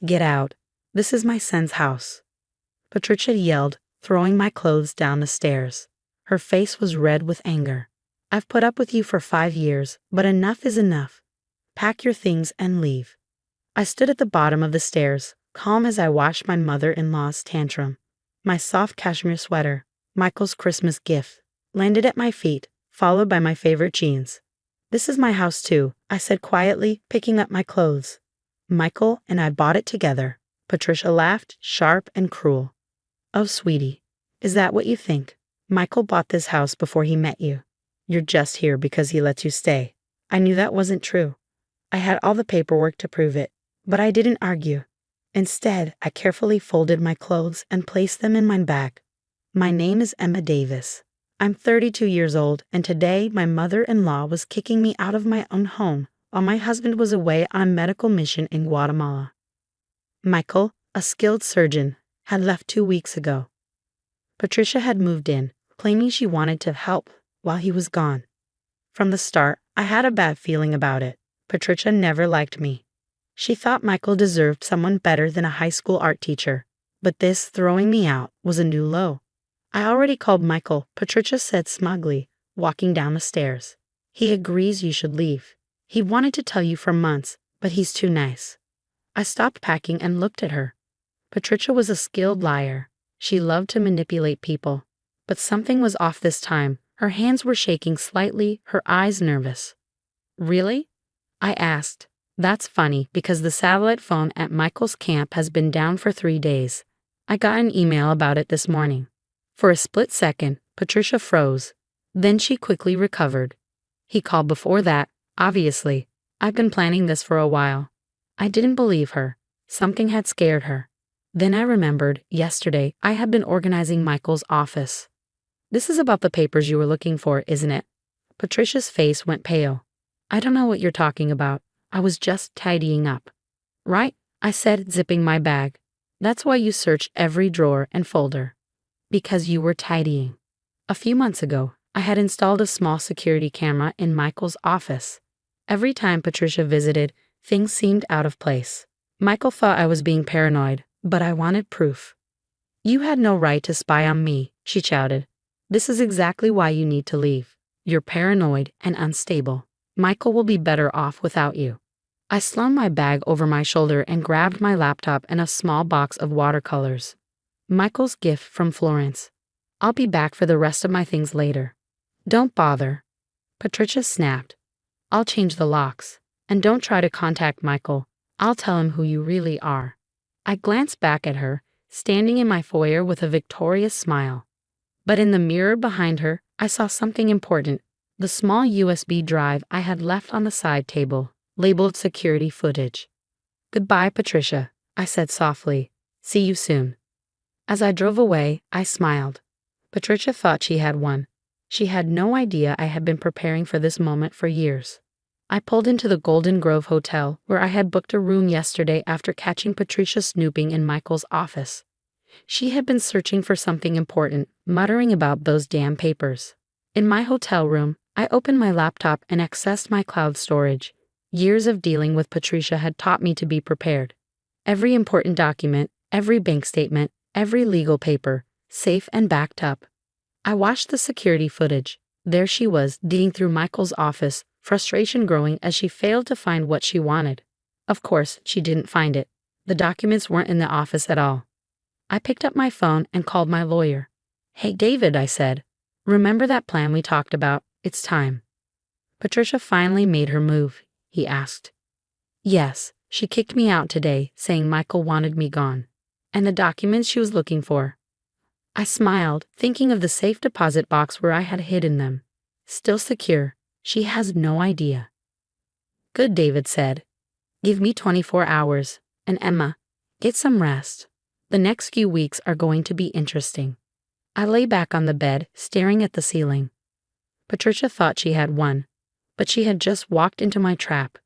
Get out. This is my son's house. Patricia yelled, throwing my clothes down the stairs. Her face was red with anger. I've put up with you for 5 years, but enough is enough. Pack your things and leave. I stood at the bottom of the stairs, calm as I watched my mother-in-law's tantrum. My soft cashmere sweater, Michael's Christmas gift, landed at my feet, followed by my favorite jeans. This is my house too, I said quietly, picking up my clothes. Michael and I bought it together. Patricia laughed, sharp and cruel. Oh, sweetie, is that what you think? Michael bought this house before he met you. You're just here because he lets you stay. I knew that wasn't true. I had all the paperwork to prove it, but I didn't argue. Instead, I carefully folded my clothes and placed them in my bag. My name is Emma Davis. I'm 32 years old, and today my mother-in-law was kicking me out of my own home while my husband was away on a medical mission in Guatemala. Michael, a skilled surgeon, had left 2 weeks ago. Patricia had moved in, claiming she wanted to help while he was gone. From the start, I had a bad feeling about it. Patricia never liked me. She thought Michael deserved someone better than a high school art teacher, but this throwing me out was a new low. I already called Michael, Patricia said smugly, walking down the stairs. He agrees you should leave. He wanted to tell you for months, but he's too nice. I stopped packing and looked at her. Patricia was a skilled liar. She loved to manipulate people. But something was off this time. Her hands were shaking slightly, her eyes nervous. Really? I asked. That's funny because the satellite phone at Michael's camp has been down for 3 days. I got an email about it this morning. For a split second, Patricia froze. Then she quickly recovered. He called before that, obviously. I've been planning this for a while. I didn't believe her. Something had scared her. Then I remembered, yesterday, I had been organizing Michael's office. This is about the papers you were looking for, isn't it? Patricia's face went pale. I don't know what you're talking about. I was just tidying up. Right? I said, zipping my bag. That's why you searched every drawer and folder. Because you were tidying. A few months ago, I had installed a small security camera in Michael's office. Every time Patricia visited, things seemed out of place. Michael thought I was being paranoid, but I wanted proof. You had no right to spy on me, she shouted. This is exactly why you need to leave. You're paranoid and unstable. Michael will be better off without you. I slung my bag over my shoulder and grabbed my laptop and a small box of watercolors. Michael's gift from Florence. I'll be back for the rest of my things later. Don't bother. Patricia snapped. I'll change the locks. And don't try to contact Michael. I'll tell him who you really are. I glanced back at her, standing in my foyer with a victorious smile. But in the mirror behind her, I saw something important. The small USB drive I had left on the side table, labeled security footage. Goodbye, Patricia, I said softly. See you soon. As I drove away, I smiled. Patricia thought she had won. She had no idea I had been preparing for this moment for years. I pulled into the Golden Grove Hotel, where I had booked a room yesterday after catching Patricia snooping in Michael's office. She had been searching for something important, muttering about those damn papers. In my hotel room, I opened my laptop and accessed my cloud storage. Years of dealing with Patricia had taught me to be prepared. Every important document, every bank statement, every legal paper, safe and backed up. I watched the security footage. There she was, digging through Michael's office, frustration growing as she failed to find what she wanted. Of course, she didn't find it. The documents weren't in the office at all. I picked up my phone and called my lawyer. Hey, David, I said. Remember that plan we talked about? It's time. Patricia finally made her move, he asked. Yes, she kicked me out today, saying Michael wanted me gone. And the documents she was looking for. I smiled, thinking of the safe deposit box where I had hidden them. Still secure. She has no idea. Good, David said. Give me 24 hours. And Emma, get some rest. The next few weeks are going to be interesting. I lay back on the bed, staring at the ceiling. Patricia thought she had won, but she had just walked into my trap.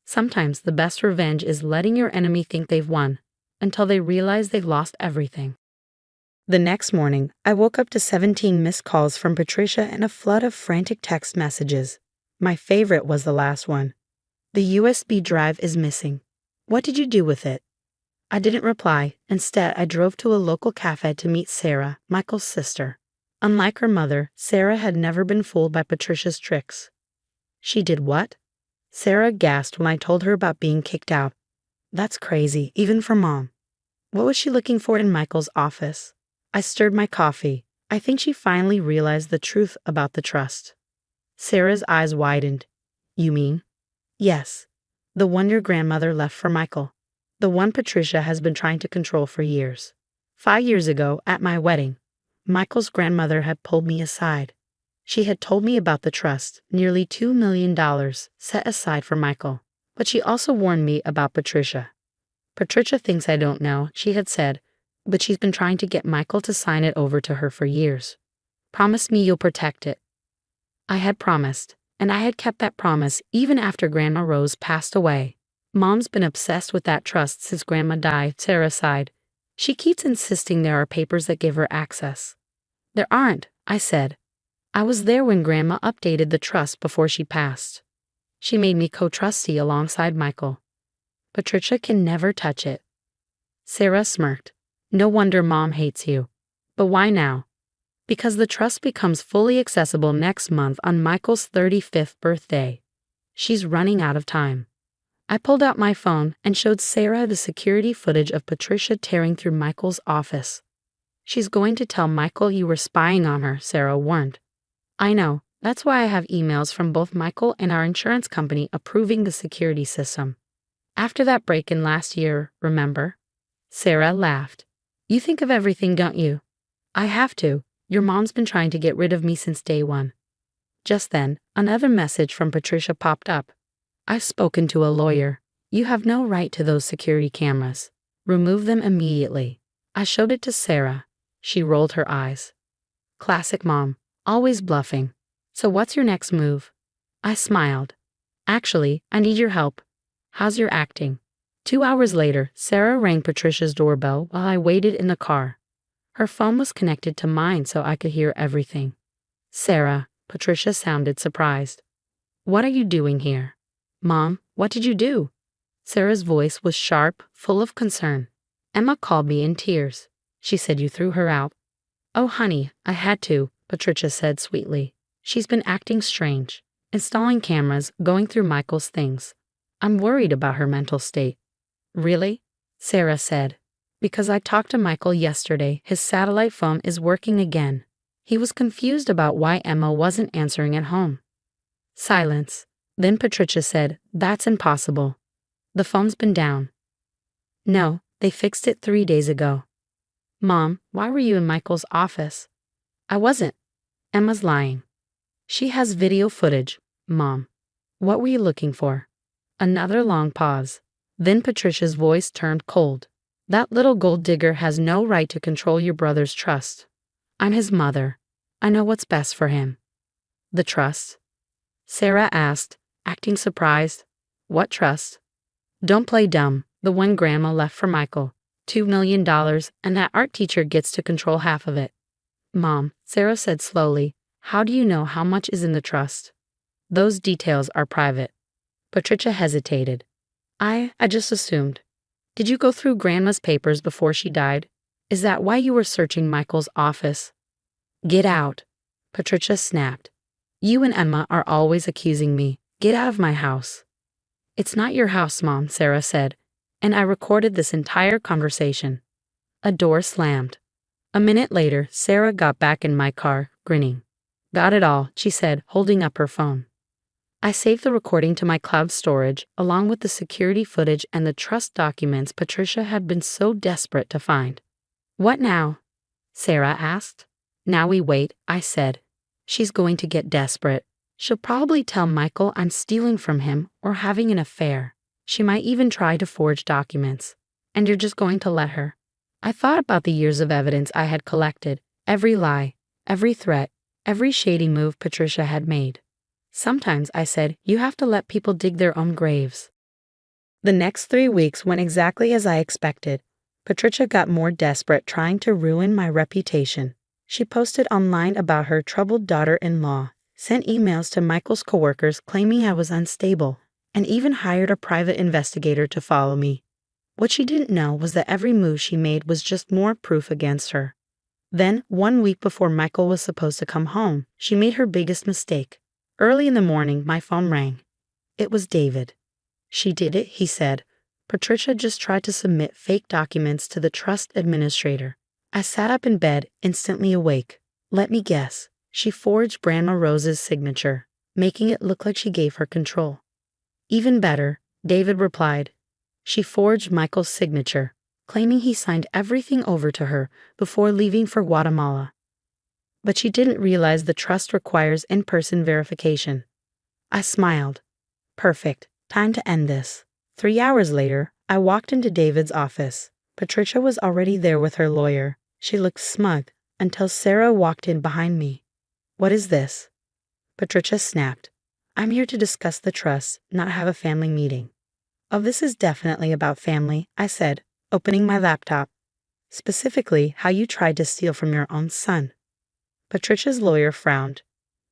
Sometimes the best revenge is letting your enemy think they've won, until they realize they've lost everything. The next morning, I woke up to 17 missed calls from Patricia and a flood of frantic text messages. My favorite was the last one. The USB drive is missing. What did you do with it? I didn't reply. Instead, I drove to a local cafe to meet Sarah, Michael's sister. Unlike her mother, Sarah had never been fooled by Patricia's tricks. She did what? Sarah gasped when I told her about being kicked out. That's crazy, even for Mom. What was she looking for in Michael's office? I stirred my coffee. I think she finally realized the truth about the trust. Sarah's eyes widened. You mean? Yes. The one your grandmother left for Michael. The one Patricia has been trying to control for years. 5 years ago, at my wedding, Michael's grandmother had pulled me aside. She had told me about the trust, nearly $2 million, set aside for Michael. But she also warned me about Patricia. Patricia thinks I don't know, she had said, but she's been trying to get Michael to sign it over to her for years. Promise me you'll protect it. I had promised, and I had kept that promise even after Grandma Rose passed away. Mom's been obsessed with that trust since Grandma died, Sarah sighed. She keeps insisting there are papers that give her access. There aren't, I said. I was there when Grandma updated the trust before she passed. She made me co-trustee alongside Michael. Patricia can never touch it. Sarah smirked. No wonder Mom hates you. But why now? Because the trust becomes fully accessible next month on Michael's 35th birthday. She's running out of time. I pulled out my phone and showed Sarah the security footage of Patricia tearing through Michael's office. She's going to tell Michael you were spying on her, Sarah warned. I know. That's why I have emails from both Michael and our insurance company approving the security system. After that break-in last year, remember? Sarah laughed. You think of everything, don't you? I have to. Your mom's been trying to get rid of me since day one. Just then, another message from Patricia popped up. I've spoken to a lawyer. You have no right to those security cameras. Remove them immediately. I showed it to Sarah. She rolled her eyes. Classic Mom. Always bluffing. So what's your next move? I smiled. Actually, I need your help. How's your acting? 2 hours later, Sarah rang Patricia's doorbell while I waited in the car. Her phone was connected to mine so I could hear everything. Sarah, Patricia sounded surprised. What are you doing here? Mom, what did you do? Sarah's voice was sharp, full of concern. Emma called me in tears. She said you threw her out. Oh, honey, I had to, Patricia said sweetly. She's been acting strange, installing cameras, going through Michael's things. I'm worried about her mental state. Really? Sarah said. Because I talked to Michael yesterday, his satellite phone is working again. He was confused about why Emma wasn't answering at home. Silence. Then Patricia said, That's impossible. The phone's been down. No, they fixed it 3 days ago. Mom, why were you in Michael's office? I wasn't. Emma's lying. She has video footage, Mom. What were you looking for? Another long pause. Then Patricia's voice turned cold. That little gold digger has no right to control your brother's trust. I'm his mother. I know what's best for him. The trust? Sarah asked, acting surprised. What trust? Don't play dumb. The one Grandma left for Michael. $2 million, and that art teacher gets to control half of it. Mom, Sarah said slowly, how do you know how much is in the trust? Those details are private. Patricia hesitated. I just assumed. Did you go through Grandma's papers before she died? Is that why you were searching Michael's office? Get out. Patricia snapped. You and Emma are always accusing me. Get out of my house. It's not your house, Mom, Sarah said, and I recorded this entire conversation. A door slammed. A minute later, Sarah got back in my car, grinning. Got it all, she said, holding up her phone. I saved the recording to my cloud storage, along with the security footage and the trust documents Patricia had been so desperate to find. What now? Sarah asked. Now we wait, I said. She's going to get desperate. She'll probably tell Michael I'm stealing from him or having an affair. She might even try to forge documents. And you're just going to let her. I thought about the years of evidence I had collected, every lie, every threat, every shady move Patricia had made. Sometimes, I said, you have to let people dig their own graves. The next 3 weeks went exactly as I expected. Patricia got more desperate, trying to ruin my reputation. She posted online about her troubled daughter-in-law, sent emails to Michael's coworkers claiming I was unstable, and even hired a private investigator to follow me. What she didn't know was that every move she made was just more proof against her. Then, 1 week before Michael was supposed to come home, she made her biggest mistake. Early in the morning, my phone rang. It was David. She did it, he said. Patricia just tried to submit fake documents to the trust administrator. I sat up in bed, instantly awake. Let me guess. She forged Grandma Rose's signature, making it look like she gave her control. Even better, David replied. She forged Michael's signature, claiming he signed everything over to her before leaving for Guatemala. But she didn't realize the trust requires in-person verification. I smiled. Perfect. Time to end this. 3 hours later, I walked into David's office. Patricia was already there with her lawyer. She looked smug until Sarah walked in behind me. What is this? Patricia snapped. I'm here to discuss the trust, not have a family meeting. Oh, this is definitely about family, I said, opening my laptop. Specifically, how you tried to steal from your own son. Patricia's lawyer frowned.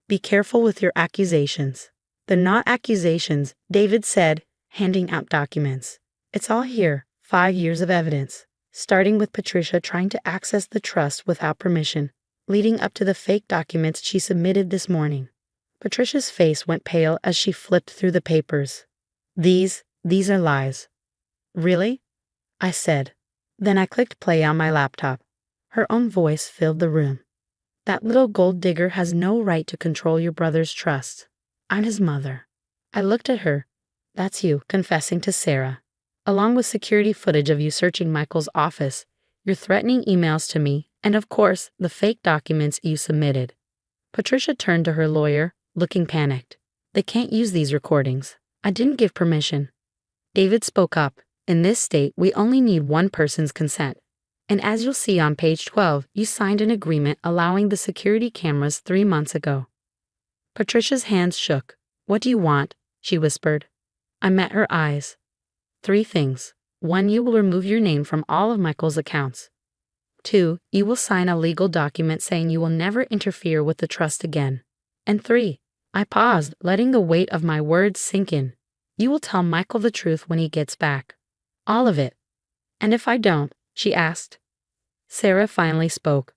Be careful with your accusations. They're not accusations, David said, handing out documents. It's all here, 5 years of evidence, starting with Patricia trying to access the trust without permission, leading up to the fake documents she submitted this morning. Patricia's face went pale as she flipped through the papers. These are lies. Really? I said. Then I clicked play on my laptop. Her own voice filled the room. That little gold digger has no right to control your brother's trust. I'm his mother. I looked at her. That's you, confessing to Sarah. Along with security footage of you searching Michael's office, your threatening emails to me, and of course, the fake documents you submitted. Patricia turned to her lawyer, looking panicked. They can't use these recordings. I didn't give permission. David spoke up. In this state, we only need one person's consent. And as you'll see on page 12, you signed an agreement allowing the security cameras 3 months ago. Patricia's hands shook. What do you want? She whispered. I met her eyes. 3 things. 1, you will remove your name from all of Michael's accounts. 2, you will sign a legal document saying you will never interfere with the trust again. And 3, I paused, letting the weight of my words sink in. You will tell Michael the truth when he gets back. All of it. And if I don't? She asked. Sarah finally spoke.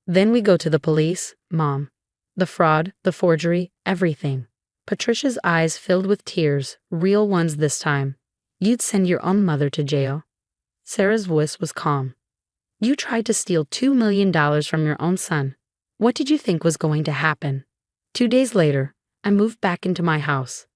Then we go to the police, Mom. The fraud, the forgery, everything. Patricia's eyes filled with tears, real ones this time. You'd send your own mother to jail. Sarah's voice was calm. You tried to steal $2 million from your own son. What did you think was going to happen? 2 days later, I moved back into my house.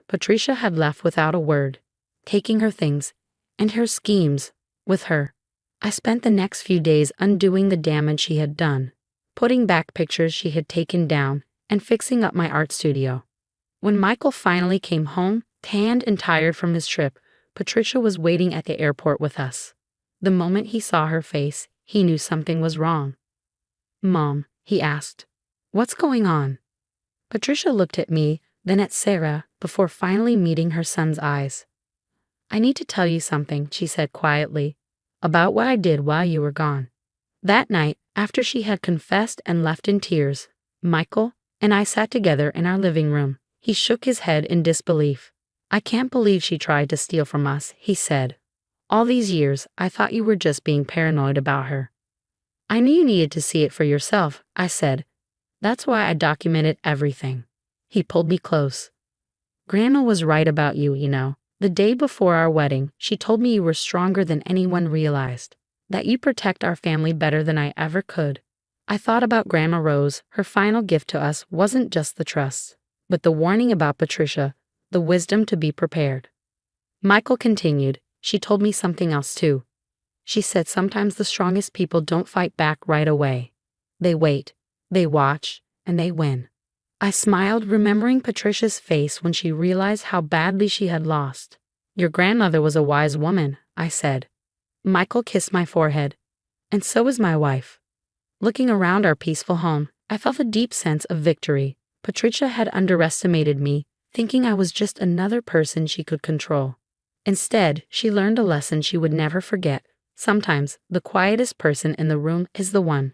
Patricia had left without a word, taking her things and her schemes with her. I spent the next few days undoing the damage she had done, putting back pictures she had taken down, and fixing up my art studio. When Michael finally came home, tanned and tired from his trip, Patricia was waiting at the airport with us. The moment he saw her face, he knew something was wrong. Mom, he asked, what's going on? Patricia looked at me, then at Sarah, before finally meeting her son's eyes. I need to tell you something, she said quietly, about what I did while you were gone. That night, after she had confessed and left in tears, Michael and I sat together in our living room. He shook his head in disbelief. I can't believe she tried to steal from us, he said. All these years, I thought you were just being paranoid about her. I knew you needed to see it for yourself, I said. That's why I documented everything. He pulled me close. Grandma was right about you, you know. The day before our wedding, she told me you were stronger than anyone realized, that you protect our family better than I ever could. I thought about Grandma Rose. Her final gift to us wasn't just the trust, but the warning about Patricia, the wisdom to be prepared. Michael continued. She told me something else too. She said sometimes the strongest people don't fight back right away. They wait, they watch, and they win. I smiled, remembering Patricia's face when she realized how badly she had lost. Your grandmother was a wise woman, I said. Michael kissed my forehead. And so is my wife. Looking around our peaceful home, I felt a deep sense of victory. Patricia had underestimated me, thinking I was just another person she could control. Instead, she learned a lesson she would never forget. Sometimes, the quietest person in the room is the one